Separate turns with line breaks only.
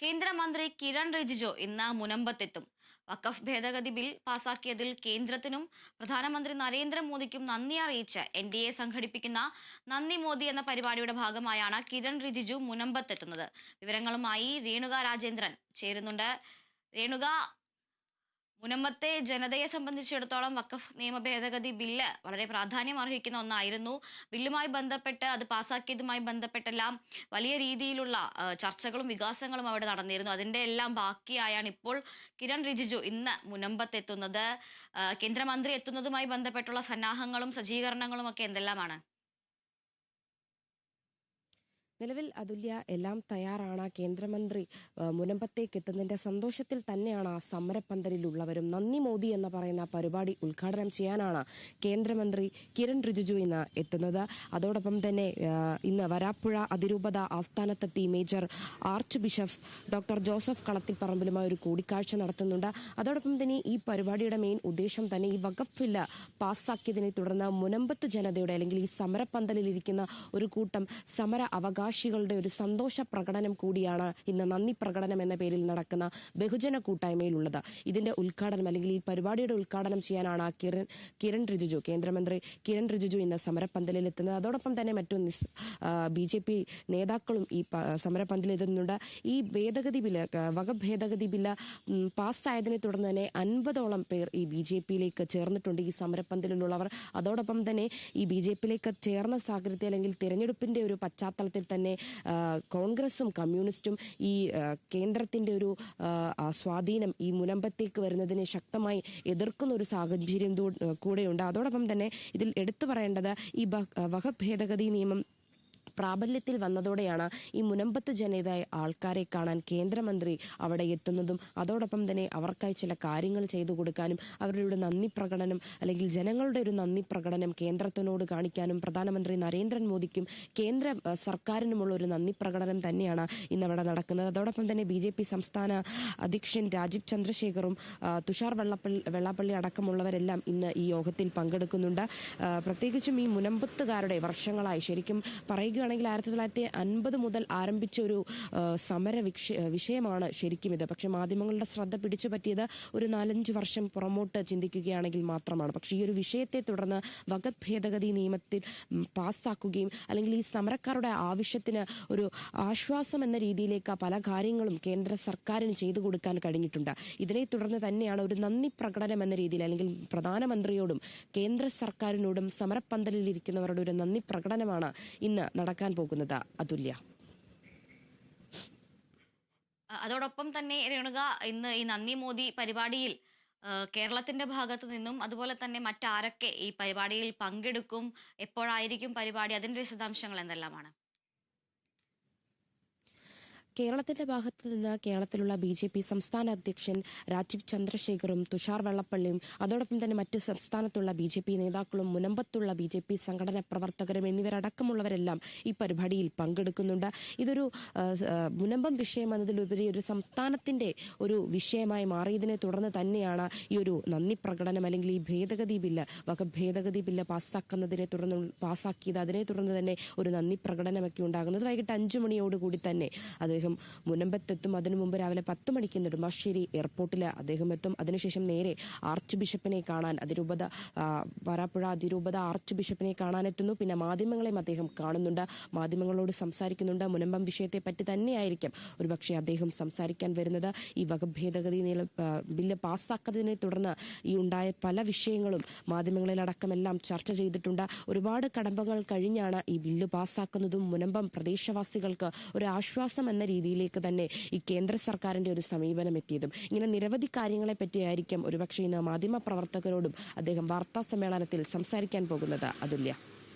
കേന്ദ്രമന്ത്രി കിരൺ റിജിജു ഇന്ന് മുനമ്പത്തെത്തും. വഖഫ് ഭേദഗതി ബിൽ പാസാക്കിയതിൽ കേന്ദ്രത്തിനും പ്രധാനമന്ത്രി നരേന്ദ്രമോദിക്കും നന്ദി അറിയിച്ച് NDA സംഘടിപ്പിക്കുന്ന നന്ദി മോദി എന്ന പരിപാടിയുടെ ഭാഗമായാണ് കിരൺ റിജിജു മുനമ്പത്തെത്തുന്നത്. വിവരങ്ങളുമായി രേണുക രാജേന്ദ്രൻ ചേരുന്നുണ്ട്. രേണുക, മുനമ്പത്തെ ജനതയെ സംബന്ധിച്ചിടത്തോളം വഖഫ് നിയമ ഭേദഗതി ബില്ല് വളരെ പ്രാധാന്യം അർഹിക്കുന്ന ഒന്നായിരുന്നു. ബില്ലുമായി ബന്ധപ്പെട്ട് അത് പാസാക്കിയതുമായി ബന്ധപ്പെട്ടെല്ലാം വലിയ രീതിയിലുള്ള ചർച്ചകളും വികാസങ്ങളും അവിടെ നടന്നിരുന്നു. അതിന്റെ എല്ലാം ബാക്കിയായാണ് ഇപ്പോൾ കിരൺ റിജിജു ഇന്ന് മുനമ്പത്തെത്തുന്നത്. കേന്ദ്രമന്ത്രി എത്തുന്നതുമായി ബന്ധപ്പെട്ടുള്ള സന്നാഹങ്ങളും സജ്ജീകരണങ്ങളും ഒക്കെ എന്തെല്ലാമാണ്?
നിലവിൽ അതുല്യ എല്ലാം തയ്യാറാണ്. കേന്ദ്രമന്ത്രി മുനമ്പത്തേക്ക് എത്തുന്നതിന്റെ സന്തോഷത്തിൽ തന്നെയാണ് ആ സമരപ്പന്തലിലുള്ളവരും. നന്ദി മോദി എന്ന് പറയുന്ന പരിപാടി ഉദ്ഘാടനം ചെയ്യാനാണ് കേന്ദ്രമന്ത്രി കിരൺ റിജിജു ഇന്ന് എത്തുന്നത്. അതോടൊപ്പം തന്നെ ഇന്ന് വരാപ്പുഴ അതിരൂപത ആസ്ഥാനത്തെത്തി major archbishop doctor Joseph കളത്തിൽപ്പറമ്പിലുമായി ഒരു കൂടിക്കാഴ്ച നടത്തുന്നുണ്ട്. അതോടൊപ്പം തന്നെ ഈ പരിപാടിയുടെ മെയിൻ ഉദ്ദേശം തന്നെ ഈ വഖഫ് ബില്ല് പാസ്സാക്കിയതിനെ തുടർന്ന് മുനമ്പത്ത് ജനതയുടെ അല്ലെങ്കിൽ ഈ സമരപ്പന്തലിലിരിക്കുന്ന ഒരു കൂട്ടം സമര അവകാശികളുടെ ഒരു സന്തോഷ പ്രകടനം കൂടിയാണ് ഇന്ന് നന്ദി പ്രകടനം എന്ന പേരിൽ നടക്കുന്ന ബഹുജന കൂട്ടായ്മയിലുള്ളത്. ഇതിന്റെ ഉദ്ഘാടനം അല്ലെങ്കിൽ ഈ പരിപാടിയുടെ ഉദ്ഘാടനം ചെയ്യാനാണ് കിരൺ റിജിജു, കേന്ദ്രമന്ത്രി കിരൺ റിജിജു ഇന്ന് സമരപ്പന്തലിൽ എത്തുന്നത്. അതോടൊപ്പം തന്നെ മറ്റു BJP നേതാക്കളും ഈ സമരപ്പന്തലിൽ എത്തുന്നുണ്ട്. ഈ ഭേദഗതി ബില്ല്, വഖഫ് ഭേദഗതി ബില്ല് പാസ്സായതിനെ തുടർന്ന് തന്നെ 50ഓളം പേർ ഈ BJPയിലേക്ക് ചേർന്നിട്ടുണ്ട്, ഈ സമരപ്പന്തലിലുള്ളവർ. അതോടൊപ്പം തന്നെ ഈ BJPയിലേക്ക് ചേർന്ന സാഹചര്യത്തിൽ അല്ലെങ്കിൽ തിരഞ്ഞെടുപ്പിന്റെ ഒരു പശ്ചാത്തലത്തിൽ തന്നെ കോൺഗ്രസും കമ്മ്യൂണിസ്റ്റും ഈ കേന്ദ്രത്തിന്റെ ഒരു സ്വാധീനം ഈ മുനമ്പത്തേക്ക് വരുന്നതിനെ ശക്തമായി എതിർക്കുന്ന ഒരു സാഹചര്യം കൂടെയുണ്ട്. അതോടൊപ്പം തന്നെ ഇതിൽ എടുത്തു പറയേണ്ടത് ഈ വഖഫ് ഭേദഗതി നിയമം പ്രാബല്യത്തിൽ വന്നതോടെയാണ് ഈ മുനമ്പത്ത് ജനതയായ ആൾക്കാരെ കാണാൻ കേന്ദ്രമന്ത്രി അവിടെ എത്തുന്നതും അതോടൊപ്പം തന്നെ അവർക്കായി ചില കാര്യങ്ങൾ ചെയ്തു കൊടുക്കാനും അവരുടെ നന്ദി പ്രകടനം അല്ലെങ്കിൽ ജനങ്ങളുടെ ഒരു നന്ദി പ്രകടനം കേന്ദ്രത്തിനോട് കാണിക്കാനും പ്രധാനമന്ത്രി നരേന്ദ്രമോദിക്കും കേന്ദ്ര സർക്കാരിനുമുള്ള ഒരു നന്ദി പ്രകടനം തന്നെയാണ് ഇന്നവിടെ നടക്കുന്നത്. അതോടൊപ്പം തന്നെ BJP സംസ്ഥാന അധ്യക്ഷൻ രാജീവ് ചന്ദ്രശേഖറും തുഷാർ വെള്ളാപ്പള്ളി അടക്കമുള്ളവരെല്ലാം ഇന്ന് ഈ യോഗത്തിൽ പങ്കെടുക്കുന്നുണ്ട്. പ്രത്യേകിച്ചും ഈ മുനമ്പത്തുകാരുടെ വർഷങ്ങളായി ശരിക്കും പറയുകയാണെങ്കിൽ 1950 മുതൽ ആരംഭിച്ച ഒരു സമര വിഷയമാണ് ശരിക്കും ഇത്. പക്ഷെ മാധ്യമങ്ങളുടെ ശ്രദ്ധ പിടിച്ചു പറ്റിയത് ഒരു 4-5 വർഷം പുറമോട്ട് ചിന്തിക്കുകയാണെങ്കിൽ മാത്രമാണ്. പക്ഷെ ഈ ഒരു വിഷയത്തെ തുടർന്ന് വഖഫ് ഭേദഗതി നിയമത്തിൽ പാസ്സാക്കുകയും അല്ലെങ്കിൽ ഈ സമരക്കാരുടെ ആവശ്യത്തിന് ഒരു ആശ്വാസം എന്ന രീതിയിലേക്ക് പല കാര്യങ്ങളും കേന്ദ്ര സർക്കാരിന് ചെയ്തു കൊടുക്കാൻ കഴിഞ്ഞിട്ടുണ്ട്. ഇതിനെ തുടർന്ന് തന്നെയാണ് ഒരു നന്ദി പ്രകടനം എന്ന രീതിയിൽ അല്ലെങ്കിൽ പ്രധാനമന്ത്രിയോടും കേന്ദ്ര സർക്കാരിനോടും സമരപ്പന്തലിൽ ഇരിക്കുന്നവരുടെ ഒരു നന്ദി പ്രകടനമാണ് ഇന്ന് നടക്കാൻ പോകുന്നത്. അതുല്യ,
അതോടൊപ്പം തന്നെ രേണുക, ഇന്ന് ഈ നന്ദി മോദി പരിപാടിയിൽ കേരളത്തിന്റെ ഭാഗത്തു നിന്നും അതുപോലെ തന്നെ മറ്റാരൊക്കെ ഈ പരിപാടിയിൽ പങ്കെടുക്കും, എപ്പോഴായിരിക്കും പരിപാടി, അതിന്റെ വിശദാംശങ്ങൾ എന്തെല്ലാമാണ്?
കേരളത്തിന്റെ ഭാഗത്ത് നിന്ന് കേരളത്തിലുള്ള BJP സംസ്ഥാന അധ്യക്ഷൻ രാജീവ് ചന്ദ്രശേഖറും തുഷാർ വെള്ളപ്പള്ളിയും അതോടൊപ്പം തന്നെ മറ്റ് സംസ്ഥാനത്തുള്ള BJP നേതാക്കളും മുനമ്പത്തുള്ള BJP സംഘടനാ പ്രവർത്തകരും എന്നിവരടക്കമുള്ളവരെല്ലാം ഈ പരിപാടിയിൽ പങ്കെടുക്കുന്നുണ്ട്. ഇതൊരു മുനമ്പം വിഷയം എന്നതിലുപരി ഒരു സംസ്ഥാനത്തിന്റെ ഒരു വിഷയമായി മാറിയതിനെ തുടർന്ന് തന്നെയാണ് ഈ ഒരു നന്ദി പ്രകടനം അല്ലെങ്കിൽ ഈ ഭേദഗതി ബില്ല്, വഖഫ് ഭേദഗതി ബില്ല് പാസ്സാക്കിയത് അതിനെ തുടർന്ന് തന്നെ ഒരു നന്ദി പ്രകടനമൊക്കെ ഉണ്ടാകുന്നത്. വൈകിട്ട് 5 മണിയോടുകൂടി തന്നെ അദ്ദേഹം മുനമ്പത്തെത്തും. അതിനു മുമ്പ് രാവിലെ 10 മണിക്ക് നെടുമ്പാശ്ശേരി എയർപോർട്ടിൽ അദ്ദേഹം എത്തും. അതിനുശേഷം നേരെ ആർച്ച് ബിഷപ്പിനെ കാണാൻ വരാപ്പുഴ അതിരൂപത ആർച്ച് ബിഷപ്പിനെ കാണാനെത്തുന്നു. പിന്നെ മാധ്യമങ്ങളെയും അദ്ദേഹം കാണുന്നുണ്ട്, മാധ്യമങ്ങളോട് സംസാരിക്കുന്നുണ്ട്. മുനമ്പം വിഷയത്തെ പറ്റി തന്നെയായിരിക്കും ഒരുപക്ഷെ അദ്ദേഹം സംസാരിക്കാൻ വരുന്നത്. ഈ വഖഫ് ഭേദഗതി ബില്ല് പാസ്സാക്കുന്നതിനെ തുടർന്ന് ഈ ഉണ്ടായ പല വിഷയങ്ങളും മാധ്യമങ്ങളിലടക്കമെല്ലാം ചർച്ച ചെയ്തിട്ടുണ്ട്. ഒരുപാട് കടമ്പകൾ കഴിഞ്ഞാണ് ഈ ബില്ല് പാസ്സാക്കുന്നതും മുനമ്പം പ്രദേശവാസികൾക്ക് ഒരു ആശ്വാസം എന്ന രീതിയിലേക്ക് തന്നെ ഈ കേന്ദ്ര സർക്കാരിന്റെ ഒരു സമീപനം എത്തിയതും. ഇങ്ങനെ നിരവധി കാര്യങ്ങളെ പറ്റിയായിരിക്കും ഒരുപക്ഷെ ഇന്ന് മാധ്യമ പ്രവർത്തകരോടും അദ്ദേഹം വാർത്താ സമ്മേളനത്തിൽ സംസാരിക്കാൻ പോകുന്നത്. അതുല്യ.